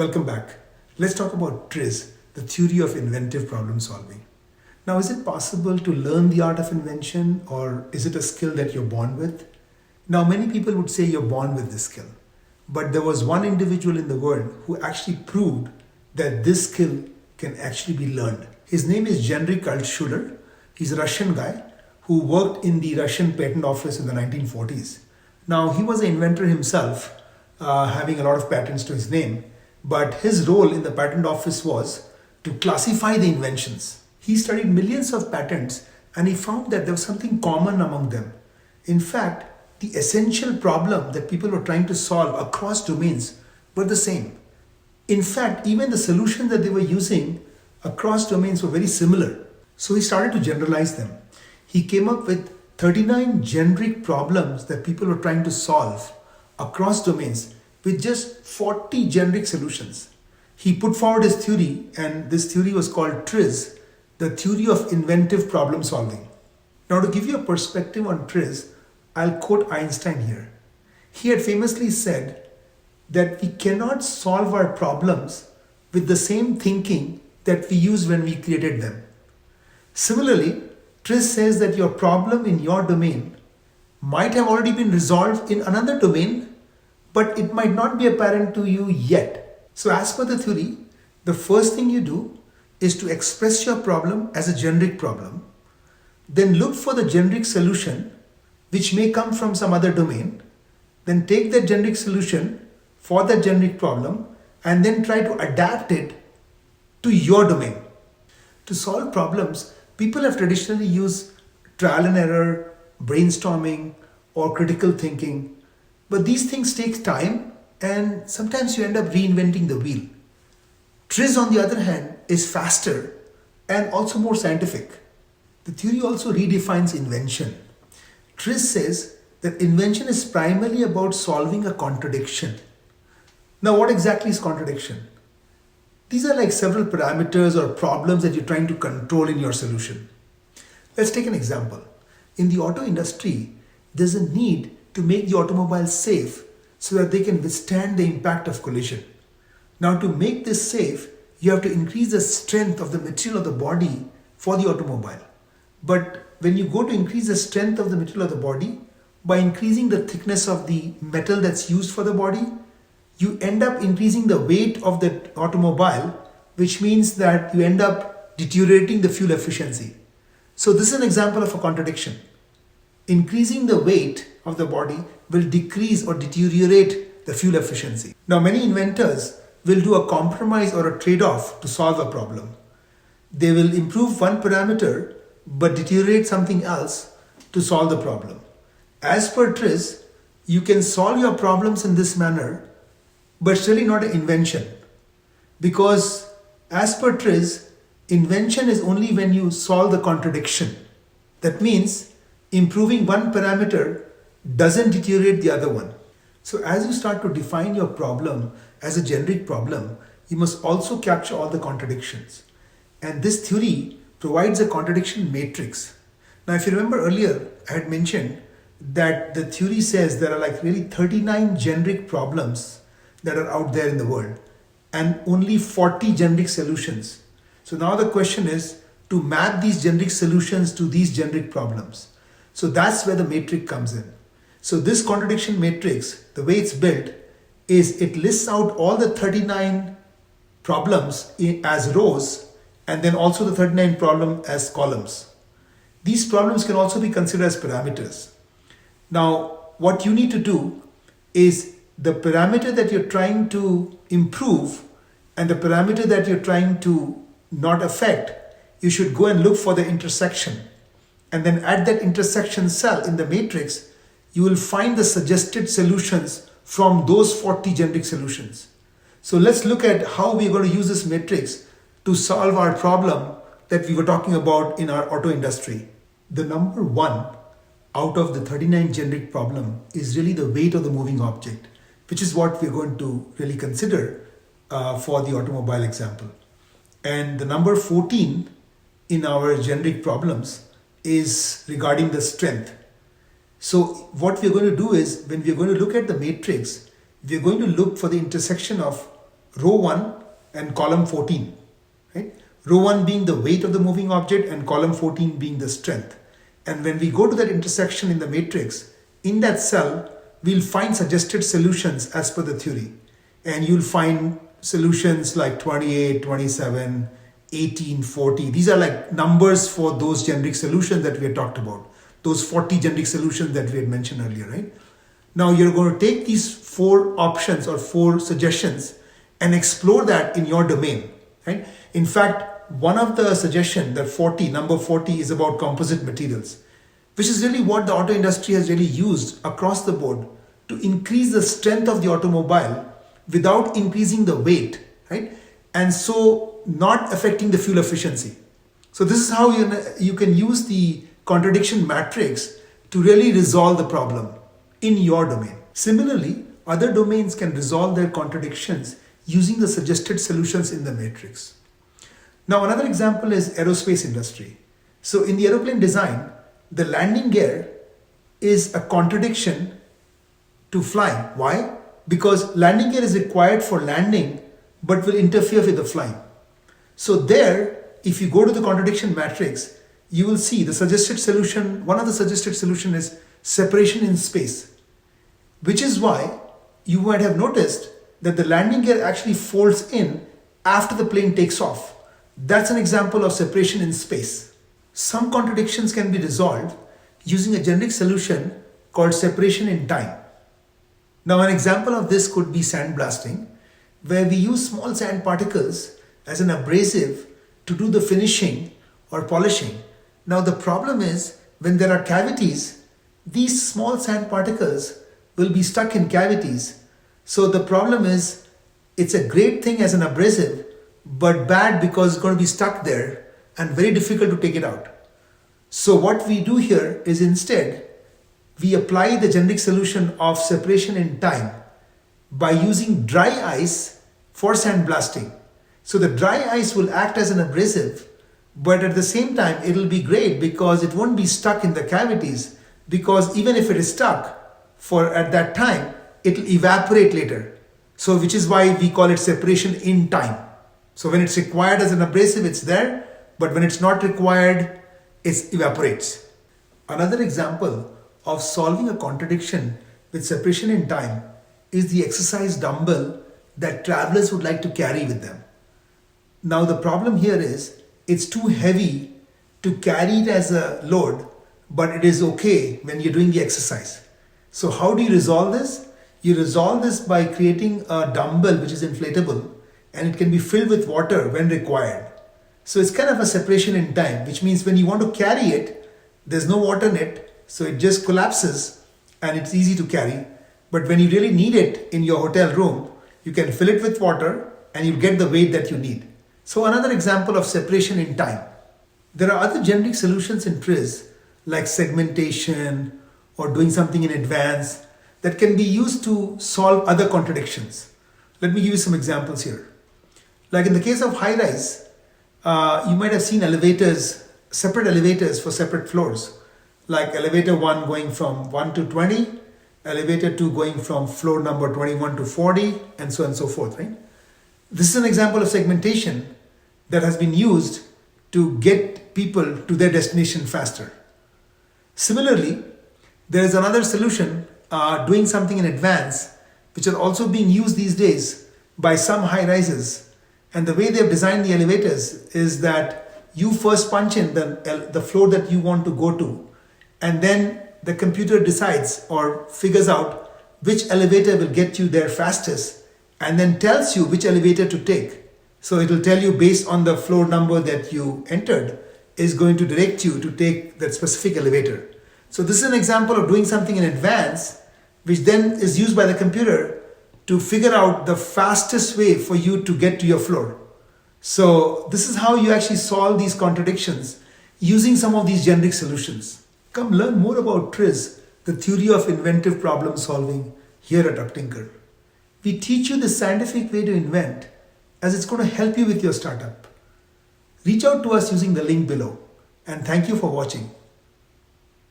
Welcome back. Let's talk about TRIZ, the theory of inventive problem solving. Now, is it possible to learn the art of invention, or is it a skill that you're born with? Now, many people would say you're born with this skill, but there was one individual in the world who actually proved that this skill can actually be learned. His name is Genrik Altshuler. He's a Russian guy who worked in the Russian patent office in the 1940s. Now, he was an inventor himself, having a lot of patents to his name, but his role in the patent office was to classify the inventions. He studied millions of patents and he found that there was something common among them. In fact, the essential problem that people were trying to solve across domains were the same. In fact, even the solutions that they were using across domains were very similar. So he started to generalize them. He came up with 39 generic problems that people were trying to solve across domains with just 40 generic solutions. He put forward his theory, and this theory was called TRIZ, the theory of inventive problem solving. Now, to give you a perspective on TRIZ, I'll quote Einstein here. He had famously said that we cannot solve our problems with the same thinking that we used when we created them. Similarly, TRIZ says that your problem in your domain might have already been resolved in another domain, but it might not be apparent to you yet. So as per the theory, the first thing you do is to express your problem as a generic problem, then look for the generic solution which may come from some other domain, then take that generic solution for that generic problem and then try to adapt it to your domain. To solve problems, people have traditionally used trial and error, brainstorming, or critical thinking. But these things take time, and sometimes you end up reinventing the wheel. TRIZ, on the other hand, is faster and also more scientific. The theory also redefines invention. TRIZ says that invention is primarily about solving a contradiction. Now, what exactly is contradiction? These are like several parameters or problems that you're trying to control in your solution. Let's take an example. In the auto industry, there's a need to make the automobile safe so that they can withstand the impact of collision. Now, to make this safe, you have to increase the strength of the material of the body for the automobile. But when you go to increase the strength of the material of the body, by increasing the thickness of the metal that's used for the body, you end up increasing the weight of the automobile, which means that you end up deteriorating the fuel efficiency. So this is an example of a contradiction. Increasing the weight of the body will decrease or deteriorate the fuel efficiency. Now, many inventors will do a compromise or a trade-off to solve a problem. They will improve one parameter but deteriorate something else to solve the problem. As per TRIZ, you can solve your problems in this manner, but it's really not an invention. Because as per TRIZ, invention is only when you solve the contradiction. That means improving one parameter doesn't deteriorate the other one. So as you start to define your problem as a generic problem, you must also capture all the contradictions. And this theory provides a contradiction matrix. Now, if you remember earlier, I had mentioned that the theory says there are like really 39 generic problems that are out there in the world and only 40 generic solutions. So now the question is to map these generic solutions to these generic problems. So that's where the matrix comes in. So this contradiction matrix, the way it's built, is it lists out all the 39 problems as rows and then also the 39 problem as columns. These problems can also be considered as parameters. Now, what you need to do is the parameter that you're trying to improve and the parameter that you're trying to not affect, you should go and look for the intersection. And then at that intersection cell in the matrix, you will find the suggested solutions from those 40 generic solutions. So let's look at how we're going to use this matrix to solve our problem that we were talking about in our auto industry. The number one out of the 39 generic problem is really the weight of the moving object, which is what we're going to really consider for the automobile example. And the number 14 in our generic problems is regarding the strength. So what we're going to do is, when we're going to look at the matrix, we're going to look for the intersection of row 1 and column 14, right? Row 1 being the weight of the moving object and column 14 being the strength. And when we go to that intersection in the matrix, in that cell, we'll find suggested solutions as per the theory. And you'll find solutions like 28, 27, 18, 40. These are like numbers for those generic solutions that we had talked about. Those 40 generic solutions that we had mentioned earlier, right? Now you're going to take these 4 options or 4 suggestions and explore that in your domain, right? In fact, one of the suggestion, that number 40 is about composite materials, which is really what the auto industry has really used across the board to increase the strength of the automobile without increasing the weight, right? And so not affecting the fuel efficiency. So this is how you can use the contradiction matrix to really resolve the problem in your domain. Similarly, other domains can resolve their contradictions using the suggested solutions in the matrix. Now, another example is aerospace industry. So in the aeroplane design, the landing gear is a contradiction to flying. Why? Because landing gear is required for landing but will interfere with the flying. So there, if you go to the contradiction matrix, you will see the suggested solution. One of the suggested solution is separation in space, which is why you might have noticed that the landing gear actually folds in after the plane takes off. That's an example of separation in space. Some contradictions can be resolved using a generic solution called separation in time. Now, an example of this could be sandblasting, where we use small sand particles as an abrasive to do the finishing or polishing. Now, the problem is when there are cavities, these small sand particles will be stuck in cavities. So the problem is it's a great thing as an abrasive, but bad because it's going to be stuck there and very difficult to take it out. So what we do here is instead we apply the generic solution of separation in time by using dry ice for sandblasting. So the dry ice will act as an abrasive, but at the same time it will be great because it won't be stuck in the cavities, because even if it is stuck for at that time, it will evaporate later. So which is why we call it separation in time. So when it's required as an abrasive, it's there, but when it's not required, it evaporates. Another example of solving a contradiction with separation in time is the exercise dumbbell that travelers would like to carry with them. Now the problem here is it's too heavy to carry it as a load, but it is okay when you're doing the exercise. So how do you resolve this? You resolve this by creating a dumbbell which is inflatable and it can be filled with water when required. So it's kind of a separation in time, which means when you want to carry it, there's no water in it, so it just collapses and it's easy to carry. But when you really need it in your hotel room, you can fill it with water and you get the weight that you need. So another example of separation in time. There are other generic solutions in TRIZ like segmentation or doing something in advance that can be used to solve other contradictions. Let me give you some examples here. Like in the case of high-rise, you might have seen elevators, separate elevators for separate floors, like elevator 1 going from 1 to 20, elevator 2 going from floor number 21 to 40, and so on and so forth, right? This is an example of segmentation that has been used to get people to their destination faster. Similarly, there is another solution, doing something in advance, which are also being used these days by some high rises. And the way they've designed the elevators is that you first punch in the floor that you want to go to, and then the computer decides or figures out which elevator will get you there fastest and then tells you which elevator to take. So it will tell you based on the floor number that you entered is going to direct you to take that specific elevator. So this is an example of doing something in advance, which then is used by the computer to figure out the fastest way for you to get to your floor. So this is how you actually solve these contradictions using some of these generic solutions. Come learn more about TRIZ, the theory of inventive problem solving, here at UpTinker. We teach you the scientific way to invent, as it's going to help you with your startup. Reach out to us using the link below, and thank you for watching.